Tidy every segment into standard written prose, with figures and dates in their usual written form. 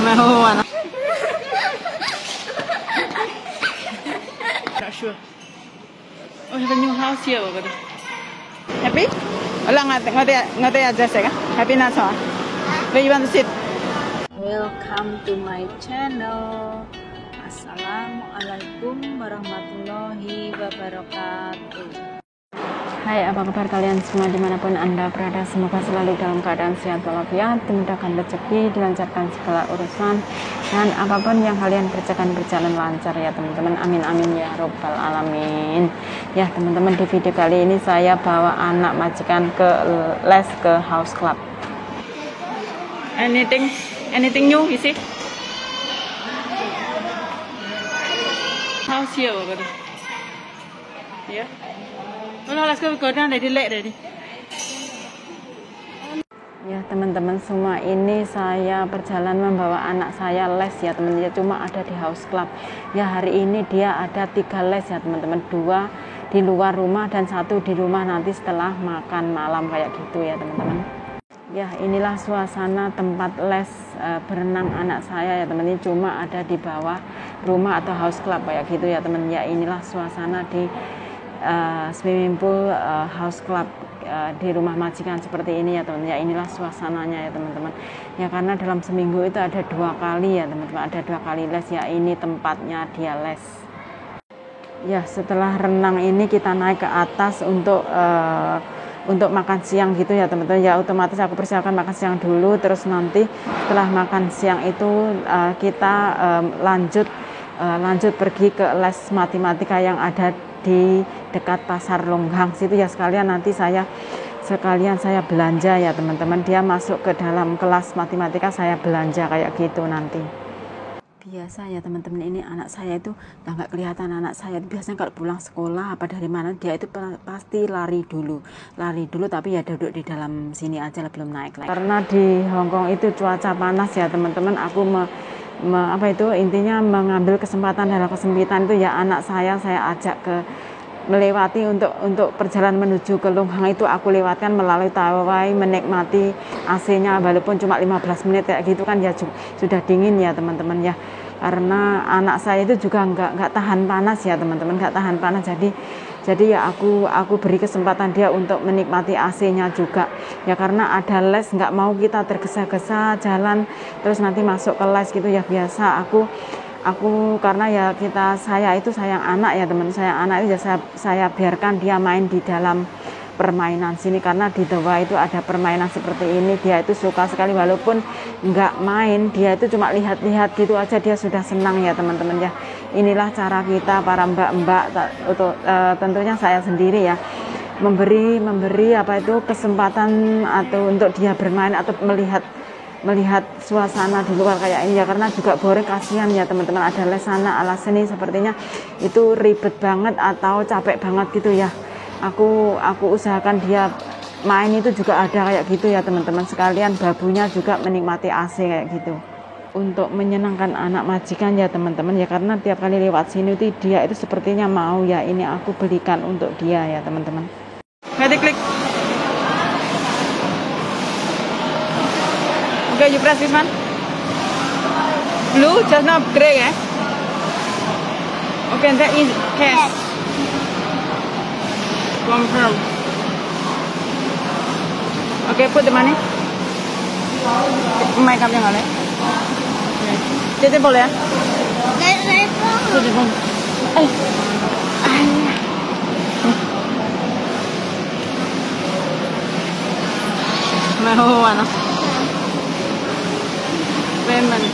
Mau ano? Not sure. Oh, have a new house here already. Happy? Wala ngati address ka? Happy na so? Where you want to sit? Welcome to my channel. Assalamualaikum warahmatullahi wabarakatuh. Hai, apa kabar kalian semua dimanapun anda berada? Semoga selalu dalam keadaan sehat walafiat, dimudahkan rezeki, dilancarkan segala urusan, dan apapun yang kalian kerjakan berjalan lancar ya teman-teman. Amin amin ya robbal alamin. Ya teman-teman, di video kali ini saya bawa anak majikan ke les ke house club. Anything new, you see? House here already. Yeah. Oh, let's go down. Ready, ready. Ya teman-teman semua, ini saya berjalan membawa anak saya les ya teman-teman. Cuma ada di house club. Ya hari ini dia ada 3 les ya teman-teman. 2 di luar rumah dan 1 di rumah nanti setelah makan malam kayak gitu ya teman-teman. Ya inilah suasana tempat les berenang anak saya ya teman-teman. Cuma ada di bawah rumah atau house club kayak gitu ya teman-teman. Ya inilah suasana di swimming pool house club di rumah majikan seperti ini ya teman-teman. Ya inilah suasananya ya teman-teman. Ya karena dalam seminggu itu ada 2 kali ya teman-teman, ada 2 kali les ya. Ini tempatnya dia les. Ya setelah renang ini kita naik ke atas untuk makan siang gitu ya teman-teman. Ya otomatis aku persiapkan makan siang dulu, terus nanti setelah makan siang itu kita lanjut pergi ke les matematika yang ada di dekat pasar Longgang situ ya. Sekalian saya belanja ya teman-teman. Dia masuk ke dalam kelas matematika, saya belanja kayak gitu nanti. Biasa ya teman-teman, ini anak saya itu nggak kelihatan. Anak saya biasanya kalau pulang sekolah apa dari mana dia itu pasti lari dulu tapi ya duduk di dalam sini aja lah, belum naik lagi. Karena di Hongkong itu cuaca panas ya teman-teman. Aku intinya mengambil kesempatan dalam kesempitan itu ya, anak saya ajak ke melewati untuk perjalanan menuju ke Longhang itu aku lewatkan melalui Tawai, menikmati AC-nya walaupun cuma 15 menit kayak gitu kan ya, sudah dingin ya teman-teman ya. Karena anak saya itu juga nggak tahan panas ya teman-teman, nggak tahan panas, jadi ya aku beri kesempatan dia untuk menikmati AC-nya juga ya, karena ada les nggak mau kita tergesa-gesa jalan terus nanti masuk ke les gitu ya. Biasa aku karena ya saya itu sayang anak ya teman, saya anak itu ya saya biarkan dia main di dalam permainan sini, karena di bawah itu ada permainan seperti ini. Dia itu suka sekali, walaupun nggak main, dia itu cuma lihat-lihat gitu aja dia sudah senang ya teman-teman ya. Inilah cara kita para mbak-mbak untuk tentunya saya sendiri ya, memberi kesempatan atau untuk dia bermain atau melihat suasana di luar kayak ini ya, karena juga boring, kasihan ya teman-teman. Ada les sana ala sini sepertinya itu ribet banget atau capek banget gitu ya. Aku usahakan dia main itu juga ada kayak gitu ya teman-teman, sekalian babunya juga menikmati AC kayak gitu untuk menyenangkan anak majikan ya teman-teman ya. Karena tiap kali lewat sini itu dia itu sepertinya mau ya, ini aku belikan untuk dia ya teman-teman. Klik. Okay, you press this one. Blue, just now gray, eh? Okay, that is cash. Confirm. Okay, put the money. May kamnya nggak le? Jadi boleh ya? Jadi boleh. Mau ano? Payment.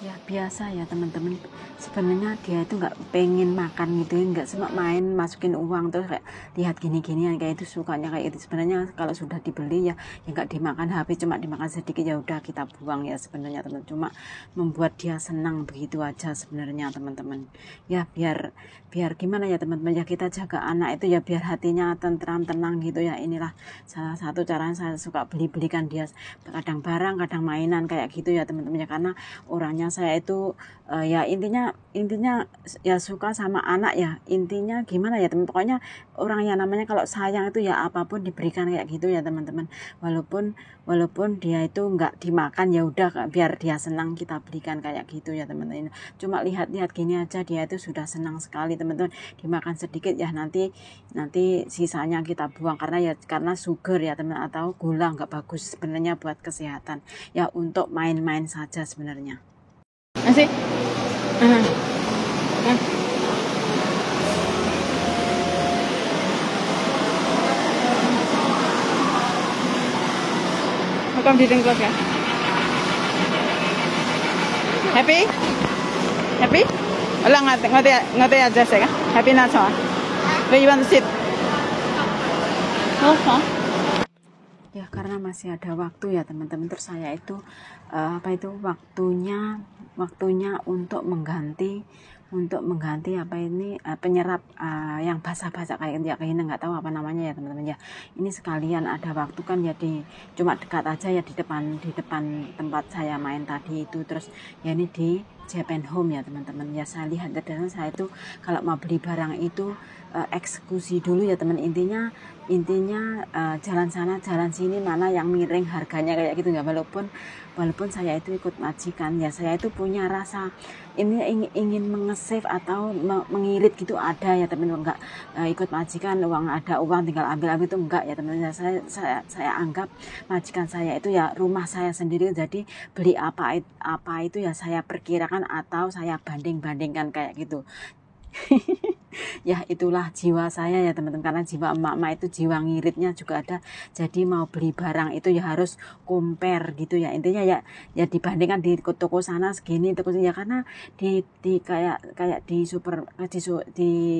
Ya biasa ya teman-teman, sebenarnya dia itu nggak pengen makan gitu, nggak cuma main masukin uang terus kayak lihat gini-gini kayak itu, sukanya kayak itu. Sebenarnya kalau sudah dibeli ya nggak dimakan habis, cuma dimakan sedikit ya udah kita buang ya sebenarnya teman. Cuma membuat dia senang begitu aja sebenarnya teman-teman ya. Biar gimana ya teman-teman ya, kita jaga anak itu ya biar hatinya tentram, tenang gitu ya. Inilah salah satu caranya saya suka belikan dia kadang barang kadang mainan kayak gitu ya teman-teman ya, karena orangnya saya saya itu ya intinya ya suka sama anak ya, intinya gimana ya teman, pokoknya orang yang namanya kalau sayang itu ya apapun diberikan kayak gitu ya teman-teman. Walaupun dia itu nggak dimakan ya udah biar dia senang kita berikan kayak gitu ya teman-teman. Cuma lihat-lihat gini aja dia itu sudah senang sekali teman-teman. Dimakan sedikit ya nanti sisanya kita buang karena sugar ya teman, atau gula nggak bagus sebenarnya buat kesehatan ya, untuk main-main saja sebenarnya. Masih Welcome di Tengkos ya. Happy? Wala ngate address ya? Happy na so. Where you want to sit? Oh. Ya karena masih ada waktu ya teman-teman, terus saya itu waktunya untuk mengganti penyerap yang basah-basah kayak ini nggak tahu apa namanya ya teman-teman ya. Ini sekalian ada waktu kan ya, cuma dekat aja ya, di depan tempat saya main tadi itu. Terus ya ini di Japan Home ya teman-teman ya. Saya lihat dan saya itu kalau mau beli barang itu eksekusi dulu ya teman, intinya jalan sana jalan sini mana yang miring harganya kayak gitu ya. Walaupun saya itu ikut majikan ya, saya itu punya rasa ini ingin mengesave atau mengirit gitu ada ya teman, enggak ikut majikan ada uang tinggal ambil itu enggak ya teman. Saya anggap majikan saya itu ya rumah saya sendiri, jadi beli apa itu ya saya perkirakan atau saya banding-bandingkan kayak gitu. Ya itulah jiwa saya ya teman-teman, karena jiwa emak-emak itu jiwa ngiritnya juga ada. Jadi mau beli barang itu ya harus compare gitu ya, intinya ya dibandingkan di toko sana segini, toko ya karena di kayak di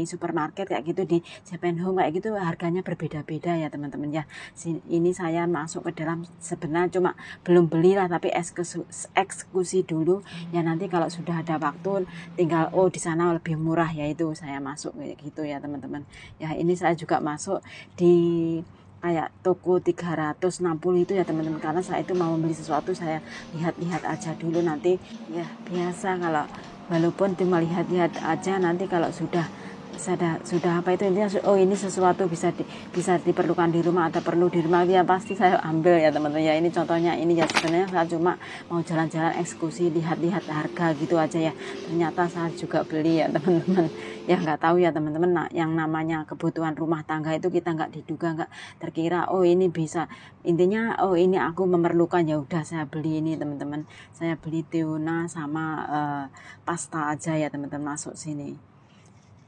supermarket kayak gitu, di Japan Home kayak gitu harganya berbeda-beda ya teman-teman ya. Ini saya masuk ke dalam, sebenarnya cuma belum belilah tapi eksekusi dulu ya, nanti kalau sudah ada waktu tinggal di sana lebih murah ya, itu saya masuk kayak gitu ya teman-teman ya. Ini saya juga masuk di kayak toko 360 itu ya teman-teman, karena saya itu mau beli sesuatu saya lihat-lihat aja dulu, nanti ya biasa kalau walaupun cuma lihat-lihat aja, nanti kalau sudah apa itu intinya ini sesuatu bisa diperlukan di rumah atau perlu di rumah ya pasti saya ambil ya teman-teman ya. Ini contohnya ini ya, sebenarnya saya cuma mau jalan-jalan eksekusi, lihat-lihat harga gitu aja ya, ternyata saya juga beli ya teman-teman ya. Nggak tahu ya teman-teman, yang namanya kebutuhan rumah tangga itu kita nggak diduga, nggak terkira ini bisa, intinya ini aku memerlukan ya udah saya beli ini teman-teman. Saya beli tuna sama pasta aja ya teman-teman, masuk sini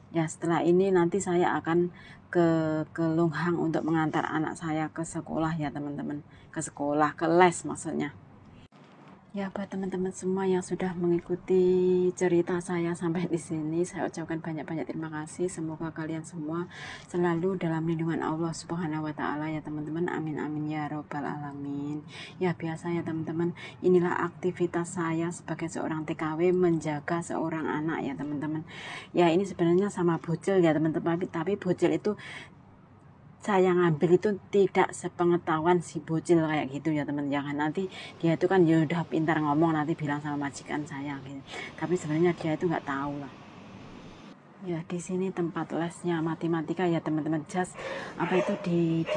ya. Setelah ini nanti saya akan ke Longhang untuk mengantar anak saya ke sekolah ya teman-teman, ke les maksudnya. Ya buat teman-teman semua yang sudah mengikuti cerita saya sampai di sini, saya ucapkan banyak-banyak terima kasih. Semoga kalian semua selalu dalam lindungan Allah Subhanahu wa taala ya teman-teman. Amin amin ya robbal alamin. Ya biasa ya teman-teman, inilah aktivitas saya sebagai seorang TKW menjaga seorang anak ya teman-teman. Ya ini sebenarnya sama bocil ya teman-teman, tapi bocil itu saya ngambil itu tidak sepengetahuan si bocil kayak gitu ya teman. Jangan nanti dia itu kan ya udah pintar ngomong, nanti bilang sama majikan saya gitu, tapi sebenarnya dia itu nggak tahu lah ya. Di sini tempat lesnya matematika ya teman-teman, just di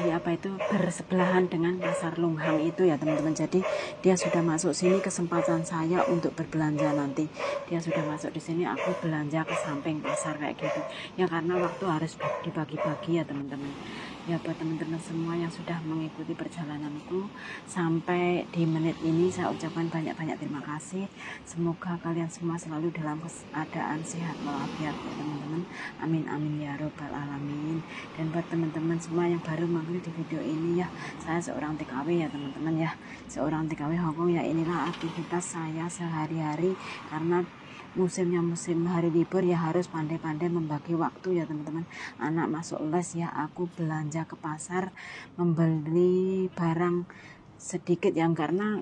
bersebelahan dengan pasar Longhang itu ya teman-teman. Jadi dia sudah masuk sini, kesempatan saya untuk berbelanja nanti. Dia sudah masuk di sini, aku belanja ke samping pasar kayak gitu ya, karena waktu harus dibagi-bagi ya teman-teman. Ya buat teman-teman semua yang sudah mengikuti perjalananku sampai di menit ini, saya ucapkan banyak-banyak terima kasih. Semoga kalian semua selalu dalam keadaan sehat walafiat ya teman-teman. Amin amin ya robbal alamin. Dan buat teman-teman semua yang baru mengikuti di video ini ya, saya seorang TKW ya teman-teman ya, seorang TKW Hongkong ya. Inilah aktivitas saya sehari-hari, karena musim hari libur ya harus pandai-pandai membagi waktu ya teman-teman. Anak masuk les ya, aku belanja ke pasar membeli barang sedikit yang karena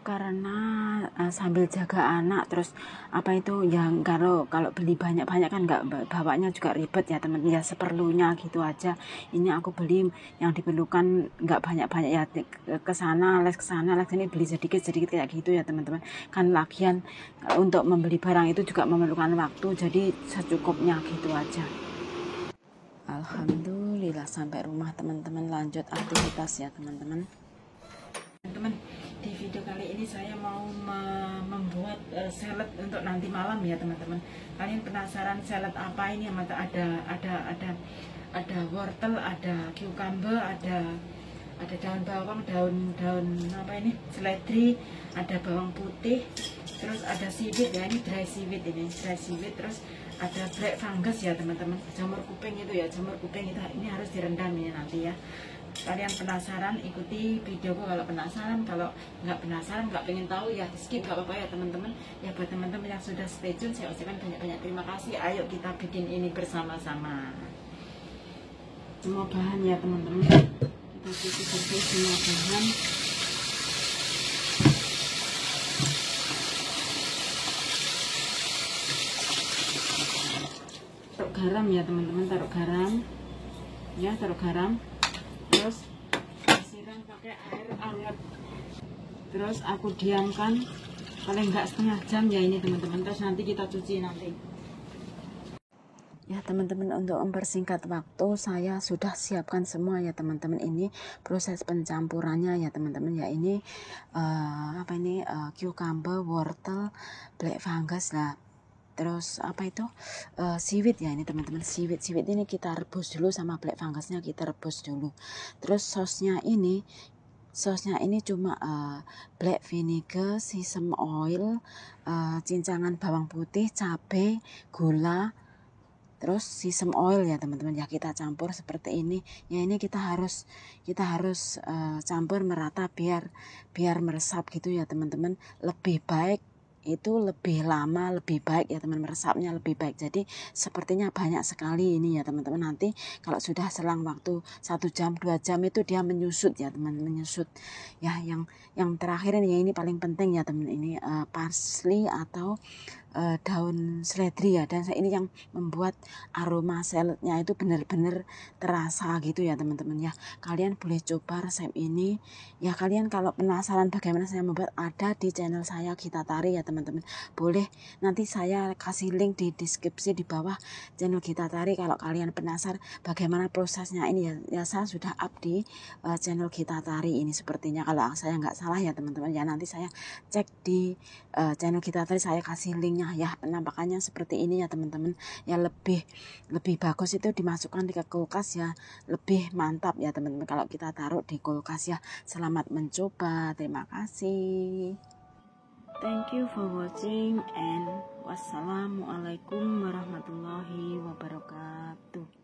Karena sambil jaga anak, terus apa itu yang kalau beli banyak-banyak kan nggak, bawanya juga ribet ya teman, ya seperlunya gitu aja. Ini aku beli yang diperlukan, nggak banyak-banyak ya, ke sana les sini, beli sedikit-sedikit kayak gitu ya teman-teman. Kan lagian untuk membeli barang itu juga memerlukan waktu, jadi secukupnya gitu aja. Alhamdulillah sampai rumah teman-teman, lanjut aktivitas ya teman-teman. Teman-teman, di video kali ini saya mau membuat salad untuk nanti malam ya teman-teman. Kalian penasaran salad apa ini? Ada wortel, ada cucumber, ada daun bawang, daun apa ini, seledri, ada bawang putih, terus ada seaweed ya, ini dry seaweed, terus ada black fungus ya teman-teman, jamur kuping itu ya, ini harus direndam ya nanti ya. Kalian penasaran, ikuti videoku kalau penasaran. Kalau nggak penasaran, nggak pengen tahu ya skip, nggak apa-apa ya teman-teman. Ya buat teman-teman yang sudah stay tune, saya ucapkan banyak-banyak terima kasih. Ayo kita bikin ini bersama-sama. Semua bahan ya teman-teman, kita cuci bersih semua bahan. Taruh garam ya teman-teman, taruh garam, terus disiram pakai air hangat, terus aku diamkan paling enggak setengah jam ya ini teman-teman, terus nanti kita cuci nanti ya teman-teman. Untuk mempersingkat waktu, saya sudah siapkan semua ya teman-teman. Ini proses pencampurannya ya teman-teman ya. Ini cucumber, wortel, black fungus lah, terus apa itu seaweed ya ini teman-teman. Seaweed ini kita rebus dulu, sama black fungusnya kita rebus dulu. Terus sosnya ini cuma black vinegar, sesame oil, cincangan bawang putih, cabai, gula, terus sesame oil ya teman-teman ya. Kita campur seperti ini ya. Ini kita harus campur merata biar meresap gitu ya teman-teman. Lebih baik itu lebih lama lebih baik ya teman, meresapnya lebih baik. Jadi sepertinya banyak sekali ini ya teman-teman. Nanti kalau sudah selang waktu 1 jam 2 jam itu dia menyusut ya teman, menyusut ya. Yang terakhir ini paling penting ya teman, ini parsley atau daun seledri ya. Dan ini yang membuat aroma saladnya itu benar-benar terasa gitu ya teman-teman ya. Kalian boleh coba resep ini ya. Kalian kalau penasaran bagaimana saya membuat, ada di channel saya Gita Tari ya teman-teman. Boleh nanti saya kasih link di deskripsi di bawah channel Gita Tari. Kalau kalian penasaran bagaimana prosesnya ini ya saya sudah up di channel Gita Tari ini sepertinya, kalau saya nggak salah ya teman-teman ya. Nanti saya cek di channel Gita Tari, saya kasih linknya ya. Penampakannya seperti ini ya teman-teman ya. Lebih bagus itu dimasukkan di kulkas ya, lebih mantap ya teman-teman kalau kita taruh di kulkas ya. Selamat mencoba, terima kasih, thank you for watching, and wassalamualaikum warahmatullahi wabarakatuh.